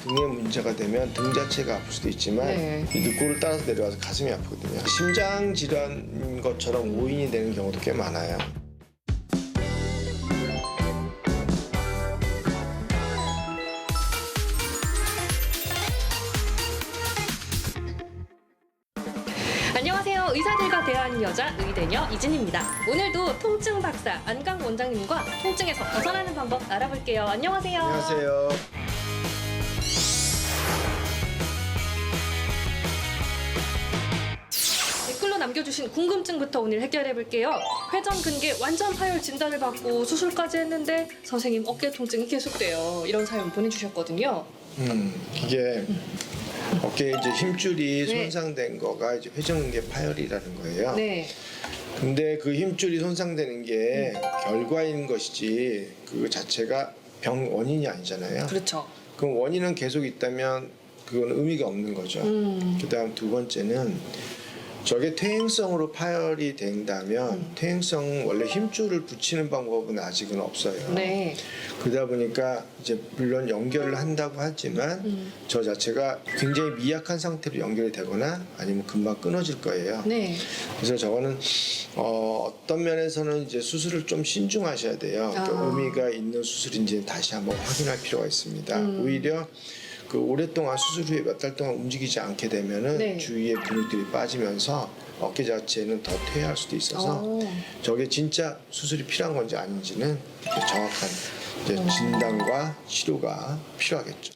등에 문제가 되면 등 자체가 아플 수도 있지만 네. 이 늑골을 따라서 내려와서 가슴이 아프거든요. 심장 질환인 것처럼 오인이 되는 경우도 꽤 많아요. 안녕하세요. 의사들과 대화하는 여자 의대녀 이진입니다. 오늘도 통증 박사 안강 원장님과 통증에서 벗어나는 방법 알아볼게요. 안녕하세요. 안녕하세요. 댓글로 남겨주신 궁금증부터 오늘 해결해 볼게요. 회전 근개 완전 파열 진단을 받고 수술까지 했는데 선생님 어깨 통증이 계속돼요. 이런 사연 보내주셨거든요. 이게 어깨에 이제 힘줄이 네. 손상된 거가 이제 회전근개 파열이라는 거예요. 네. 근데 그 힘줄이 손상되는 게 결과인 것이지 그 자체가 병 원인이 아니잖아요. 그렇죠. 그럼 원인은 계속 있다면 그건 의미가 없는 거죠. 그다음 두 번째는 저게 퇴행성으로 파열이 된다면 퇴행성 원래 힘줄을 붙이는 방법은 아직은 없어요. 네. 그러다 보니까 이제 물론 연결을 한다고 하지만 저 자체가 굉장히 미약한 상태로 연결이 되거나 아니면 금방 끊어질 거예요. 네. 그래서 저거는 어떤 면에서는 이제 수술을 좀 신중하셔야 돼요. 그러니까 의미가 있는 수술인지 다시 한번 확인할 필요가 있습니다. 오히려 그 오랫동안 수술 후에 몇 달 동안 움직이지 않게 되면은 네. 주위의 근육들이 빠지면서 어깨 자체는 더 퇴화할 수도 있어서 저게 진짜 수술이 필요한 건지 아닌지는 정확한 이제 진단과 치료가 필요하겠죠.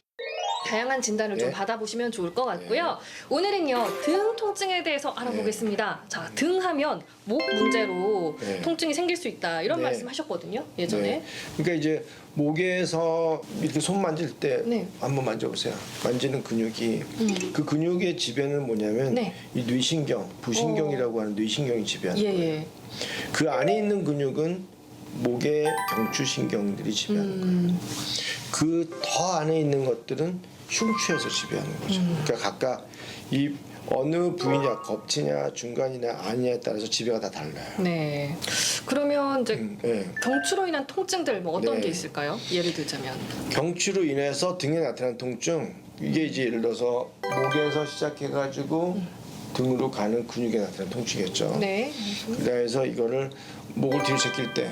다양한 진단을 좀 네. 받아보시면 좋을 것 같고요. 오늘은요 등 통증에 대해서 알아보겠습니다. 자, 등 하면 목 문제로 네. 통증이 생길 수 있다 이런 네. 말씀하셨거든요 예전에. 네. 그러니까 이제 목에서 이렇게 손 만질 때 네. 한번 만져보세요. 만지는 근육이 그 근육의 지배는 뭐냐면 네. 이 뇌신경, 부신경이라고 하는 뇌신경이 지배하는 거예요. 예예. 그 안에 있는 근육은 목의 경추신경들이 지배하는 거예요. 그 더 안에 있는 것들은 흉추에서 지배하는 거죠. 그러니까 각각 이 어느 부위냐, 겁치냐, 중간이냐, 안이냐에 따라서 지배가 다 달라요. 네. 그러면 이제 네. 경추로 인한 통증들 뭐 어떤 네. 게 있을까요? 예를 들자면. 경추로 인해서 등에 나타나는 통증, 이게 이제 예를 들어서 목에서 시작해가지고 등으로 가는 근육에 나타나는 통증이겠죠. 네. 그래서 이거를 목을 뒤로 제낄 때,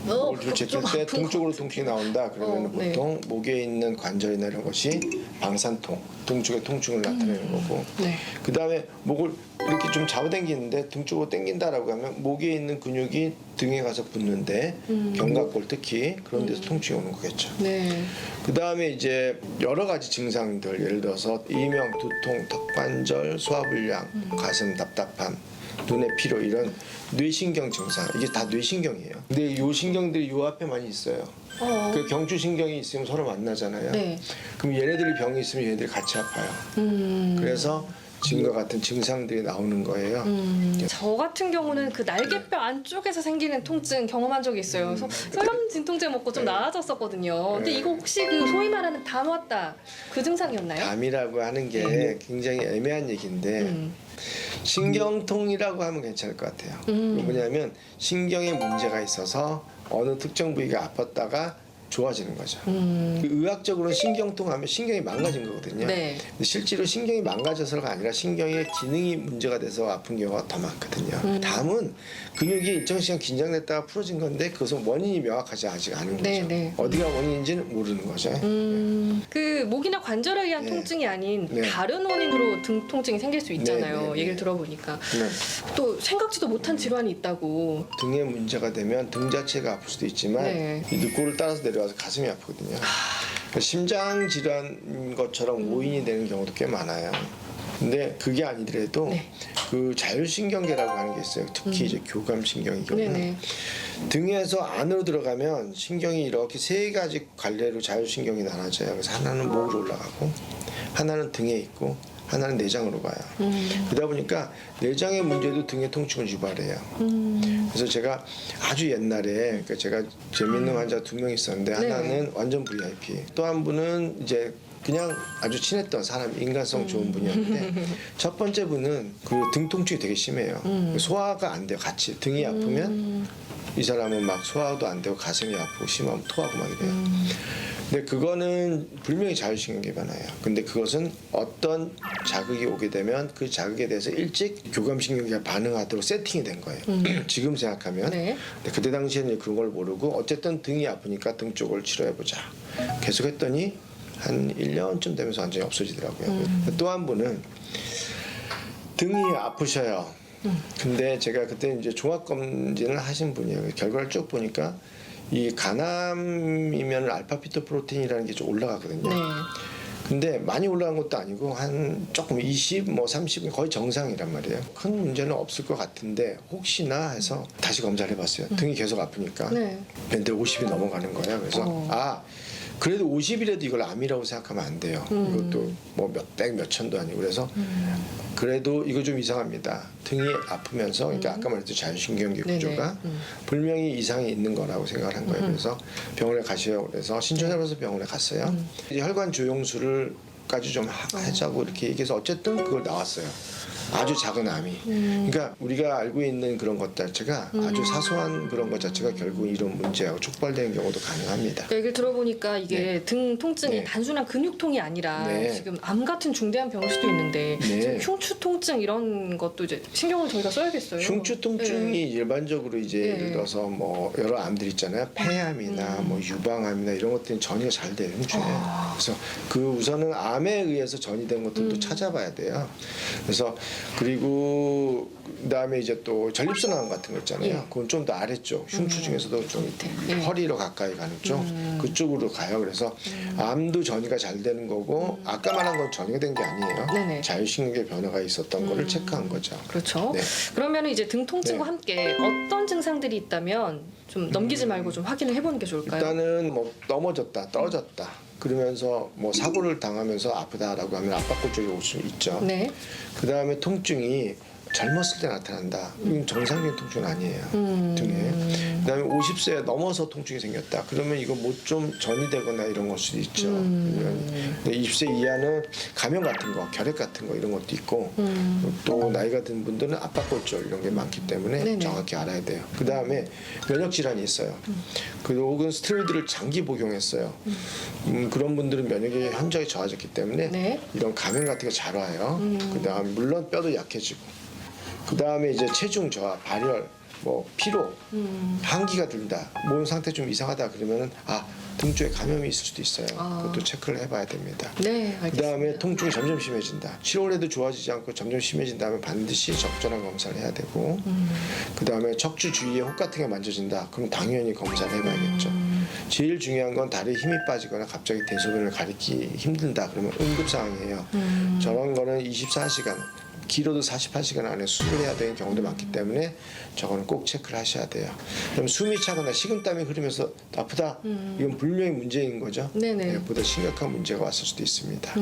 목을 뒤로 제낄 때 등 쪽으로 통증이 나온다. 그러면 네. 보통 목에 있는 관절이나 이런 것이 방산통, 등 쪽에 통증을 나타내는 거고. 네. 그 다음에 목을 이렇게 좀 잡아당기는데 등 쪽으로 당긴다라고 하면 목에 있는 근육이 등에 가서 붙는데 견갑골 특히 그런 데서 통증이 오는 거겠죠. 네. 그 다음에 이제 여러 가지 증상들 예를 들어서 이명, 두통, 턱관절, 소화불량, 가슴 답답함, 눈의 피로 이런 뇌신경 증상 이게 다 뇌신경이에요. 근데 이 신경들이 요 앞에 많이 있어요. 그 경추신경이 있으면 서로 만나잖아요. 네. 그럼 얘네들이 병이 있으면 얘네들이 같이 아파요. 그래서 지금과 같은 증상들이 나오는 거예요. 저 같은 경우는 그 날개뼈 안쪽에서 생기는 통증 경험한 적이 있어요. 그래서 혈압 진통제 먹고 좀 나아졌었거든요. 근데 이거 혹시 그 소위 말하는 담 왔다 그 증상이었나요? 담이라고 하는 게 굉장히 애매한 얘기인데 신경통이라고 하면 괜찮을 것 같아요. 뭐냐면 신경에 문제가 있어서 어느 특정 부위가 아팠다가 좋아지는 거죠. 그 의학적으로는 신경통 하면 신경이 망가진 거거든요. 네. 근데 실제로 신경이 망가져서가 아니라 신경의 기능이 문제가 돼서 아픈 경우가 더 많거든요. 담은 근육이 일정 시간 긴장됐다가 풀어진 건데 그것은 원인이 명확하지 아직 않은 거죠. 네, 네. 어디가 원인인지는 모르는 거죠. 그 목이나 관절에 의한 네. 통증이 아닌 네. 다른 원인으로 등 통증이 생길 수 있잖아요. 네, 네, 얘기를 네. 들어보니까 네. 또 생각지도 못한 질환이 있다고. 등에 문제가 되면 등 자체가 아플 수도 있지만 네. 이 늑골을 따라서 내려와서 가슴이 아프거든요. 그러니까 심장 질환인 것처럼 오인이 되는 경우도 꽤 많아요. 근데 그게 아니더라도 네. 그 자율신경계라고 하는 게 있어요. 특히 이제 교감신경이거든요. 네네. 등에서 안으로 들어가면 신경이 이렇게 세 가지 갈래로 자율신경이 나눠져요. 그래서 하나는 목으로 올라가고 하나는 등에 있고 하나는 내장으로 가요. 그러다 보니까 내장의 문제도 등의 통증을 유발해요. 그래서 제가 아주 옛날에 그러니까 제가 재밌는 환자 2명 있었는데 하나는 완전 VIP, 또 한 분은 이제 그냥 아주 친했던 사람, 인간성 좋은 분이었는데 첫 번째 분은 그 등 통증이 되게 심해요. 소화가 안 돼요. 같이 등이 아프면 이 사람은 막 소화도 안 되고 가슴이 아프고 심하면 토하고 막 이래요. 근데 그거는 분명히 자율신경계 변화예요. 근데 그것은 어떤 자극이 오게 되면 그 자극에 대해서 일찍 교감신경계가 반응하도록 세팅이 된 거예요. 지금 생각하면. 네. 근데 그때 당시에는 그런 걸 모르고 어쨌든 등이 아프니까 등 쪽을 치료해보자. 계속 했더니 한 1년쯤 되면서 완전히 없어지더라고요. 또 한 분은 등이 아프셔요. 근데 제가 그때 이제 종합검진을 하신 분이에요. 결과를 쭉 보니까 이 간암이면 알파피토 프로테인이라는 게 좀 올라가거든요. 네. 근데 많이 올라간 것도 아니고 한 조금 20, 뭐 30 거의 정상이란 말이에요. 큰 문제는 없을 것 같은데 혹시나 해서 다시 검사를 해봤어요. 등이 계속 아프니까. 네. 근데 50이 넘어가는 거예요. 그래서 그래도 50이라도 이걸 암이라고 생각하면 안 돼요. 이것도 뭐 몇백 몇천도 아니고 그래서 그래도 이거 좀 이상합니다. 등이 아프면서 그러니까 아까 말했던 자율신경계 구조가 분명히 이상이 있는 거라고 생각을 한 거예요. 그래서 병원에 가셔요. 그래서 신천지병원에서 병원에 갔어요. 이제 혈관 조영술을까지 좀 하자고 이렇게 얘기해서 어쨌든 그걸 나왔어요. 아주 작은 암이. 그러니까 우리가 알고 있는 그런 것 자체가 아주 사소한 그런 것 자체가 결국 이런 문제하고 촉발되는 경우도 가능합니다. 그러니까 얘기를 들어보니까 이게 등 통증이 단순한 근육통이 아니라 지금 암 같은 중대한 병일 수도 있는데 지금 흉추 통증 이런 것도 이제 신경을 저희가 써야겠어요. 흉추 통증이 일반적으로 이제 예를 들어서 뭐 여러 암들 있잖아요. 폐암이나 뭐 유방암이나 이런 것들은 전이가 잘 돼요. 흉추에. 그래서 그 우선은 암에 의해서 전이된 것들도 찾아봐야 돼요. 그래서 그리고 그다음에 이제 또 전립선암 같은 거 있잖아요. 그건 좀 더 아래쪽 흉추 중에서도 좀 허리로 가까이 가는 쪽 그쪽으로 가요. 그래서 암도 전이가 잘 되는 거고 아까 말한 건 전이가 된 게 아니에요. 자율신경계 변화가 있었던 거를 체크한 거죠. 그렇죠. 네. 그러면 이제 등 통증과 함께 어떤 증상들이 있다면 좀 넘기지 말고 좀 확인을 해보는 게 좋을까요? 일단은 뭐 넘어졌다, 떨어졌다. 그러면서 뭐 사고를 당하면서 아프다라고 하면 압박골 쪽에 올 수 있죠. 네. 그 다음에 통증이 젊었을 때 나타난다. 이건 정상적인 통증은 아니에요. 등에. 그다음에 50세 넘어서 통증이 생겼다. 그러면 이거 뭐 좀 전이 되거나 이런 걸 수도 있죠. 근데 20세 이하는 감염 같은 거, 결핵 같은 거 이런 것도 있고 또 나이가 든 분들은 압박골절 이런 게 많기 때문에 정확히 알아야 돼요. 그다음에 면역 질환이 있어요. 혹은 스테로이드를 장기 복용했어요. 그런 분들은 면역이 현저히 저하졌기 때문에 이런 감염 같은 게 잘 와요. 그다음 물론 뼈도 약해지고. 그 다음에 이제 체중 저하, 발열, 뭐 피로, 한기가 든다, 몸 상태 좀 이상하다 그러면은 등 쪽에 감염이 있을 수도 있어요. 그것도 체크를 해봐야 됩니다. 네, 알겠습니다. 그 다음에 통증이 점점 심해진다. 치료를 해도 좋아지지 않고 점점 심해진다면 반드시 적절한 검사를 해야 되고, 그 다음에 척추 주위에 혹 같은 게 만져진다. 그럼 당연히 검사를 해봐야겠죠. 제일 중요한 건 다리에 힘이 빠지거나 갑자기 대소변을 가리기 힘든다. 그러면 응급 상황이에요. 저런 거는 24시간. 길어도 48시간 안에 수술을 해야 되는 경우도 많기 때문에 저거는 꼭 체크를 하셔야 돼요. 그럼 숨이 차거나 식은땀이 흐르면서 아프다? 이건 분명히 문제인 거죠. 네네. 보다 심각한 문제가 왔을 수도 있습니다.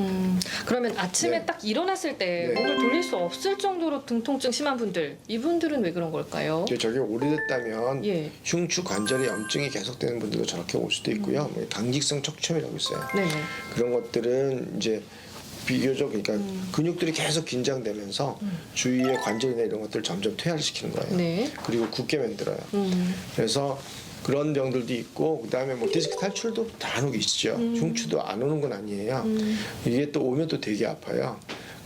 그러면 아침에 딱 일어났을 때 몸을 돌릴 수 없을 정도로 등 통증 심한 분들, 이분들은 왜 그런 걸까요? 저게 오래됐다면 흉추 관절에 염증이 계속되는 분들도 저렇게 올 수도 있고요. 뭐 강직성 척추염이라고 있어요. 네네. 그런 것들은 이제 비교적 그러니까 근육들이 계속 긴장되면서 주위의 관절이나 이런 것들을 점점 퇴화를 시키는 거예요. 그리고 굳게 만들어요. 그래서 그런 병들도 있고 그다음에 뭐 디스크 탈출도 간혹 있죠. 흉추도 안 오는 건 아니에요. 이게 또 오면 또 되게 아파요.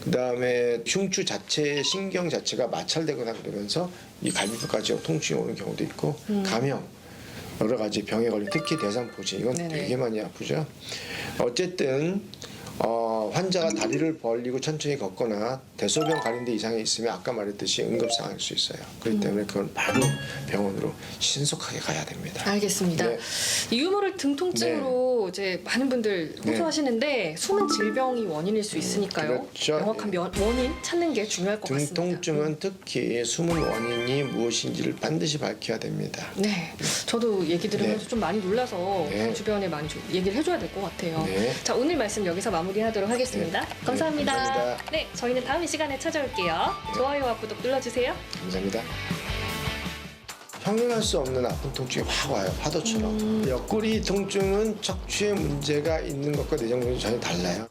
그다음에 흉추 자체의 신경 자체가 마찰되거나 그러면서 이 갈비뼈까지 통증이 오는 경우도 있고 감염 여러 가지 병에 걸린 특히 대상포진 이건 되게 많이 아프죠. 어쨌든 환자가 다리를 벌리고 천천히 걷거나 대소변 가는 데 이상이 있으면 아까 말했듯이 응급 상황일 수 있어요. 그렇기 때문에 그건 바로 병원으로 신속하게 가야 됩니다. 알겠습니다. 이 유머를 등 통증으로 이제 많은 분들 호소하시는데 숨은 질병이 원인일 수 있으니까요. 그렇죠. 명확한 원인 찾는 게 중요할 것 등 같습니다. 통증은 특히 숨은 원인이 무엇인지를 반드시 밝혀야 됩니다. 네, 저도 얘기 들으면서 좀 많이 놀라서 주변에 많이 좀 얘기를 해줘야 될 것 같아요. 자, 오늘 말씀 여기서 마무리하도록 하겠습니다. 감사합니다. 감사합니다. 네, 저희는 다음 이 시간에 찾아올게요. 좋아요와 구독 눌러주세요. 감사합니다. 형용할 수 없는 아픈 통증이 확 와요. 파도처럼. 옆구리 통증은 척추에 문제가 있는 것과 내장 문제 전혀 달라요.